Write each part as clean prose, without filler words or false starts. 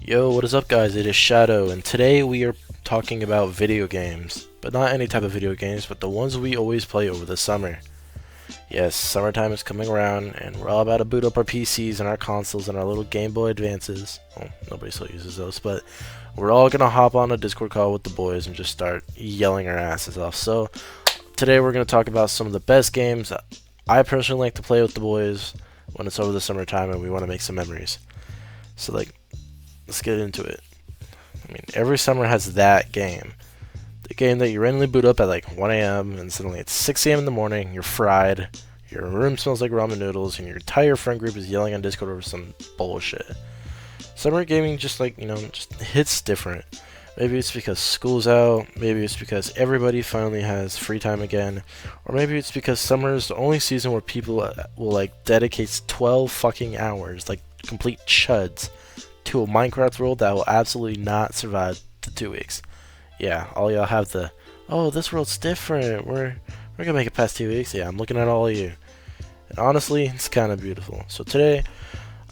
Yo, what is up guys? It is Shadow, and today we are talking about video games. But not any type of video games, but the ones we always play over the summer. Yes, summertime is coming around, and we're all about to boot up our PCs and our consoles and our little Game Boy Advances. Well, nobody still uses those, but we're all gonna hop on a Discord call with the boys and just start yelling our asses off. So, today we're gonna talk about some of the best games I personally like to play with the boys when it's over the summertime and we want to make some memories. So, let's get into it. I mean, every summer has that game. The game that you randomly boot up at like 1 a.m. and suddenly it's 6 a.m. in the morning, you're fried, your room smells like ramen noodles, and your entire friend group is yelling on Discord over some bullshit. Summer gaming just just hits different. Maybe it's because school's out, maybe it's because everybody finally has free time again, or maybe it's because summer is the only season where people will dedicate 12 fucking hours, like complete chuds, to a Minecraft world that will absolutely not survive the 2 weeks. Yeah, all y'all have the, oh, this world's different. We're gonna make it past 2 weeks. Yeah, I'm looking at all of you. And honestly, it's kind of beautiful. So today,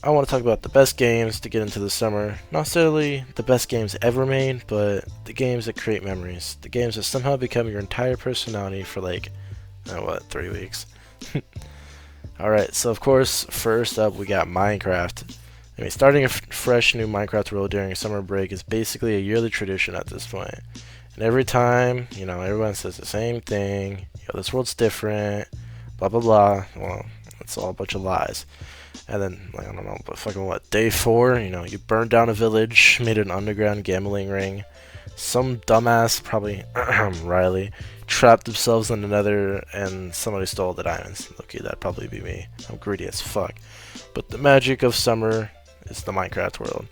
I want to talk about the best games to get into the summer. Not necessarily the best games ever made, but the games that create memories. The games that somehow become your entire personality for 3 weeks. Alright, so of course, first up we got Minecraft. I mean, starting a fresh new Minecraft world during a summer break is basically a yearly tradition at this point. And every time, everyone says the same thing. This world's different, blah blah blah. Well, it's all a bunch of lies. And then, I don't know, but fucking what, day 4, you burned down a village, made an underground gambling ring. Some dumbass, probably Riley, trapped themselves in the nether and somebody stole the diamonds. Okay, that'd probably be me. I'm greedy as fuck. But the magic of summer is the Minecraft world.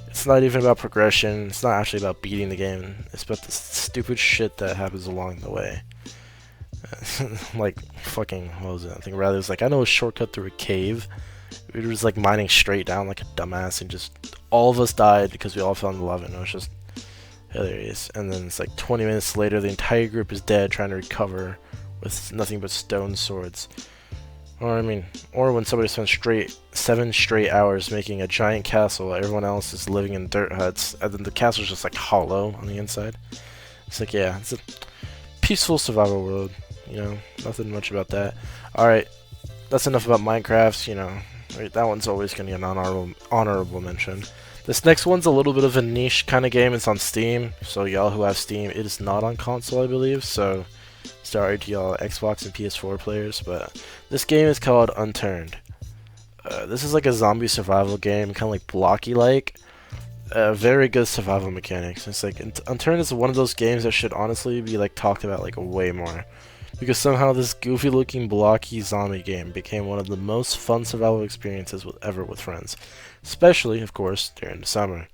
It's not even about progression, it's not actually about beating the game, it's about the stupid shit that happens along the way. Fucking, what was it? I think Riley was like, I know a shortcut through a cave. We were just mining straight down like a dumbass, and just all of us died because we all fell in lava, and it was just hilarious. And then it's 20 minutes later, the entire group is dead trying to recover with nothing but stone swords. Or when somebody spends 7 straight hours making a giant castle while everyone else is living in dirt huts, and then the castle's just hollow on the inside. It's yeah, it's a peaceful survival world, nothing much about that. Alright, that's enough about Minecraft, that one's always gonna get an honorable mention. This next one's a little bit of a niche kind of game. It's on Steam, so y'all who have Steam, it is not on console, I believe, so sorry to y'all Xbox and PS4 players, but this game is called Unturned. This is a zombie survival game, kind of blocky-like. Very good survival mechanics. It's Unturned is one of those games that should honestly be talked about way more, because somehow this goofy-looking blocky zombie game became one of the most fun survival experiences ever with friends, especially, of course, during the summer.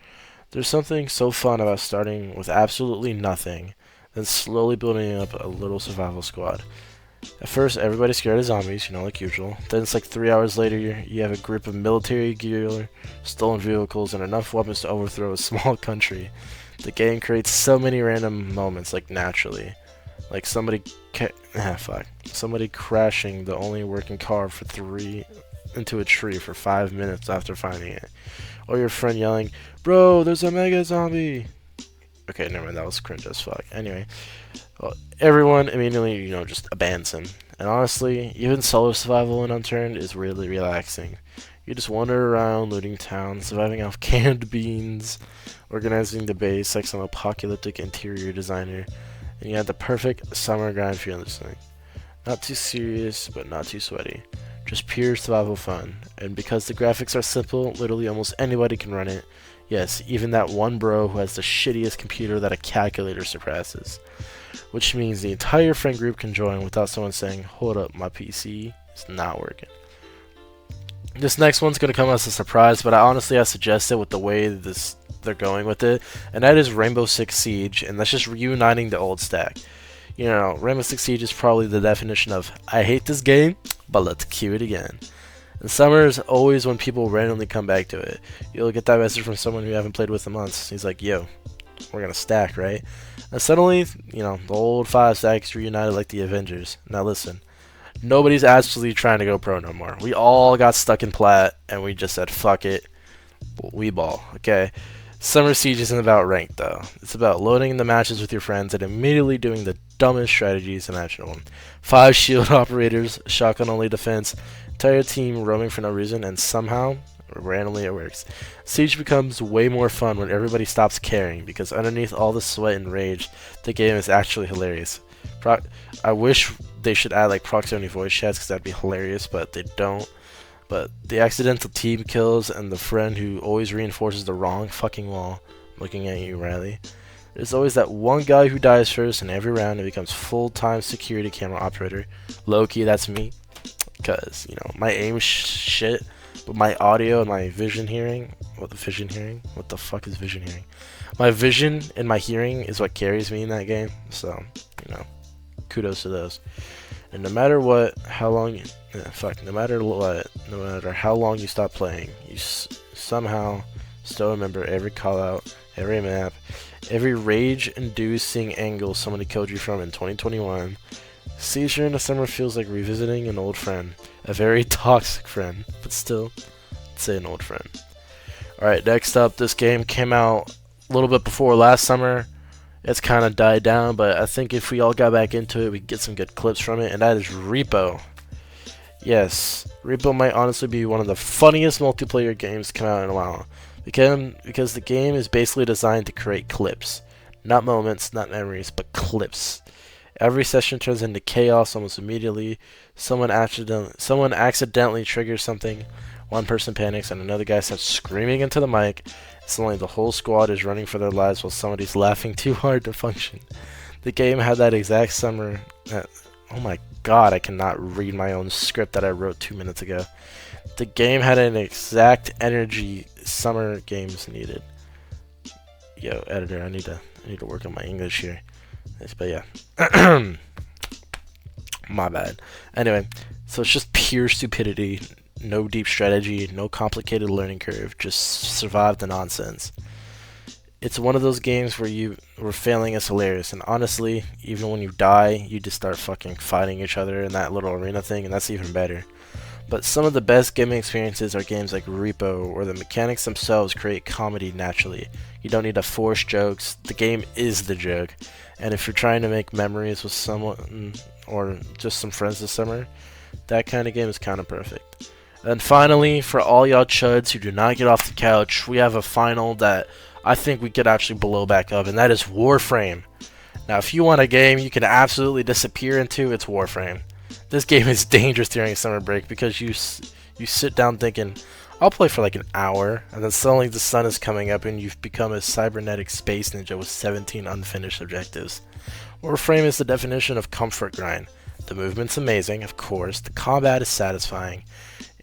There's something so fun about starting with absolutely nothing, then slowly building up a little survival squad. At first, everybody's scared of zombies, like usual. Then it's 3 hours later, you have a group of military gear, stolen vehicles, and enough weapons to overthrow a small country. The game creates so many random moments, naturally. Somebody crashing the only working car into a tree for 5 minutes after finding it. Or your friend yelling, "Bro, there's a mega zombie!" Okay, never mind, that was cringe as fuck. Anyway, well, everyone immediately, just abandons him. And honestly, even solo survival in Unturned is really relaxing. You just wander around, looting towns, surviving off canned beans, organizing the base like some apocalyptic interior designer, and you have the perfect summer grind feeling. Not too serious, but not too sweaty. Just pure survival fun. And because the graphics are simple, literally almost anybody can run it. Yes, even that one bro who has the shittiest computer that a calculator surpasses. Which means the entire friend group can join without someone saying, "Hold up, my PC is not working." This next one's gonna come as a surprise, but I suggest it with the way they're going with it, and that is Rainbow Six Siege, and that's just reuniting the old stack. Rainbow Six Siege is probably the definition of, I hate this game, but let's queue it again. And summer is always when people randomly come back to it. You'll get that message from someone who you haven't played with in months. He's like, "Yo, we're gonna stack, right?" And suddenly, the old 5 stacks reunited like the Avengers. Now listen, nobody's actually trying to go pro no more. We all got stuck in plat, and we just said, fuck it. Wii Ball. Okay. Summer Siege isn't about rank though. It's about loading the matches with your friends and immediately doing the dumbest strategies imaginable. 5 shield operators, shotgun only defense, entire team roaming for no reason, and somehow, randomly it works. Siege becomes way more fun when everybody stops caring, because underneath all the sweat and rage, the game is actually hilarious. I wish they should add like proximity voice chats, because that'd be hilarious, but they don't. But the accidental team kills and the friend who always reinforces the wrong fucking wall. Looking at you, Riley. There's always that one guy who dies first in every round and becomes full-time security camera operator. Low-key, that's me. Because, you know, my aim shit, but my audio and my vision hearing... What the fuck is vision hearing? My vision and my hearing is what carries me in that game. So, you know, kudos to those. And no matter what, no matter how long you stop playing, you somehow still remember every call out, every map, every rage-inducing angle somebody killed you from in 2021. Siege during the summer feels like revisiting an old friend, a very toxic friend, but still, let's say an old friend. Alright, next up, this game came out a little bit before last summer. It's kind of died down, but I think if we all got back into it, we could get some good clips from it, and that is Repo. Yes, Repo might honestly be one of the funniest multiplayer games to come out in a while, because the game is basically designed to create clips. Not moments, not memories, but clips. Every session turns into chaos almost immediately. Someone accidentally triggers something, one person panics, and another guy starts screaming into the mic. Suddenly the whole squad is running for their lives while somebody's laughing too hard to function. The game had that exact summer... oh my god, I cannot read my own script that I wrote 2 minutes ago. The game had an exact energy summer games needed. Yo, editor, I need to work on my English here. But yeah. My bad. Anyway, so it's just pure stupidity. No deep strategy, no complicated learning curve, just survive the nonsense. It's one of those games where failing is hilarious, and honestly, even when you die, you just start fucking fighting each other in that little arena thing, and that's even better. But some of the best gaming experiences are games like Repo, where the mechanics themselves create comedy naturally. You don't need to force jokes, the game is the joke. And if you're trying to make memories with someone, or just some friends this summer, that kind of game is kind of perfect. And finally, for all y'all chuds who do not get off the couch, we have a final that I think we could actually blow back up, and that is Warframe. Now, if you want a game you can absolutely disappear into, it's Warframe. This game is dangerous during summer break because you sit down thinking, I'll play for like an hour, and then suddenly the sun is coming up and you've become a cybernetic space ninja with 17 unfinished objectives. Warframe is the definition of comfort grind. The movement's amazing, of course, the combat is satisfying,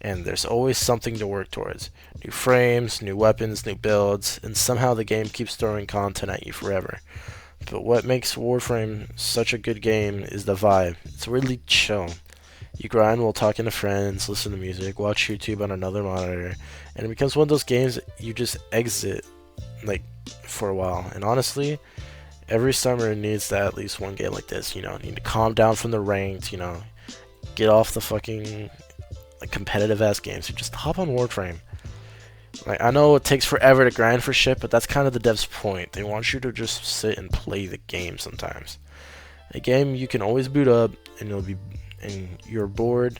and there's always something to work towards. New frames, new weapons, new builds, and somehow the game keeps throwing content at you forever. But what makes Warframe such a good game is the vibe. It's really chill. You grind while talking to friends, listen to music, watch YouTube on another monitor, and it becomes one of those games you just exit like for a while. And honestly, every summer needs at least one game like this. You know, need to calm down from the ranked, you know, get off the fucking like competitive ass games. So just hop on Warframe. Like, I know it takes forever to grind for shit, but that's kind of the dev's point. They want you to just sit and play the game sometimes. A game you can always boot up, and you're bored.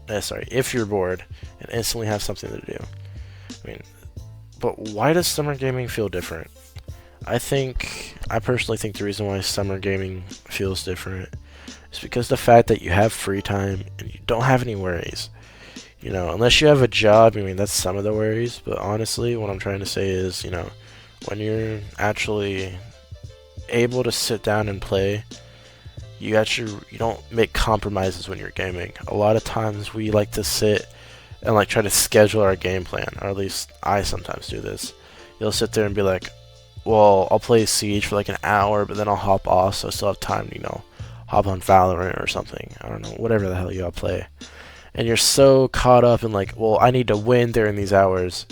If you're bored, and instantly have something to do. I mean, but why does summer gaming feel different? I personally think the reason why summer gaming feels different is because the fact that you have free time and you don't have any worries. You know, unless you have a job, I mean, that's some of the worries, but honestly, what I'm trying to say is, you know, when you're actually able to sit down and play, you don't make compromises when you're gaming. A lot of times we like to sit and like try to schedule our game plan, or at least I sometimes do this. You'll sit there and be like, well, I'll play Siege for like an hour, but then I'll hop off so I still have time to, you know, hop on Valorant or something. I don't know, whatever the hell you all play. And you're so caught up in like, well, I need to win during these hours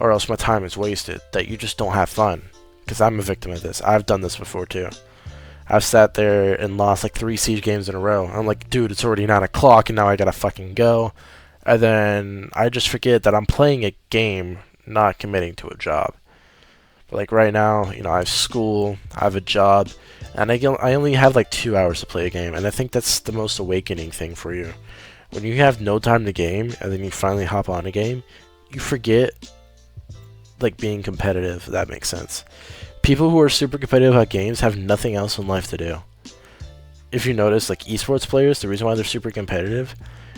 or else my time is wasted, that you just don't have fun. Because I'm a victim of this. I've done this before too. I've sat there and lost like 3 Siege games in a row. I'm like, dude, it's already 9 o'clock and now I gotta fucking go. And then I just forget that I'm playing a game, not committing to a job. But like right now, I have school, I have a job, and I only have like 2 hours to play a game, and I think that's the most awakening thing for you. When you have no time to game, and then you finally hop on a game, you forget like being competitive, if that makes sense. People who are super competitive at games have nothing else in life to do. If you notice, like esports players, the reason why they're super competitive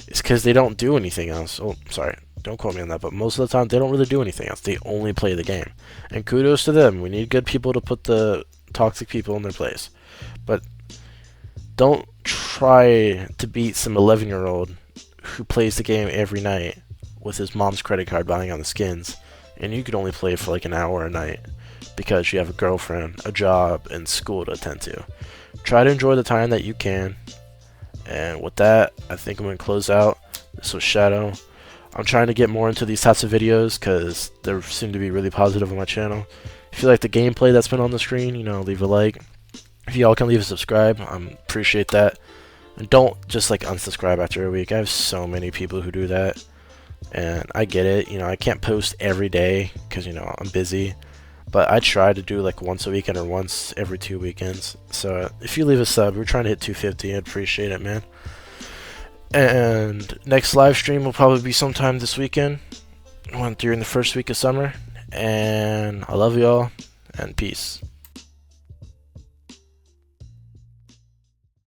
is because they don't do anything else. Oh, sorry, don't quote me on that, but most of the time they don't really do anything else. They only play the game. And kudos to them. We need good people to put the toxic people in their place. But don't try to beat some 11-year-old who plays the game every night with his mom's credit card buying on the skins, and you could only play for like an hour a night because you have a girlfriend, a job, and school to attend to. Try to enjoy the time that you can. And with that, I think I'm going to close out. This was Shadow. I'm trying to get more into these types of videos because they seem to be really positive on my channel. If you like the gameplay that's been on the screen, leave a like. If y'all can leave a subscribe, appreciate that. And don't just like unsubscribe after a week. I have so many people who do that. And I get it. I can't post every day because, I'm busy. But I try to do like once a weekend or once every 2 weekends. So if you leave a sub, we're trying to hit 250. I'd appreciate it, man. And next live stream will probably be sometime this weekend, during the first week of summer. And I love y'all, and peace.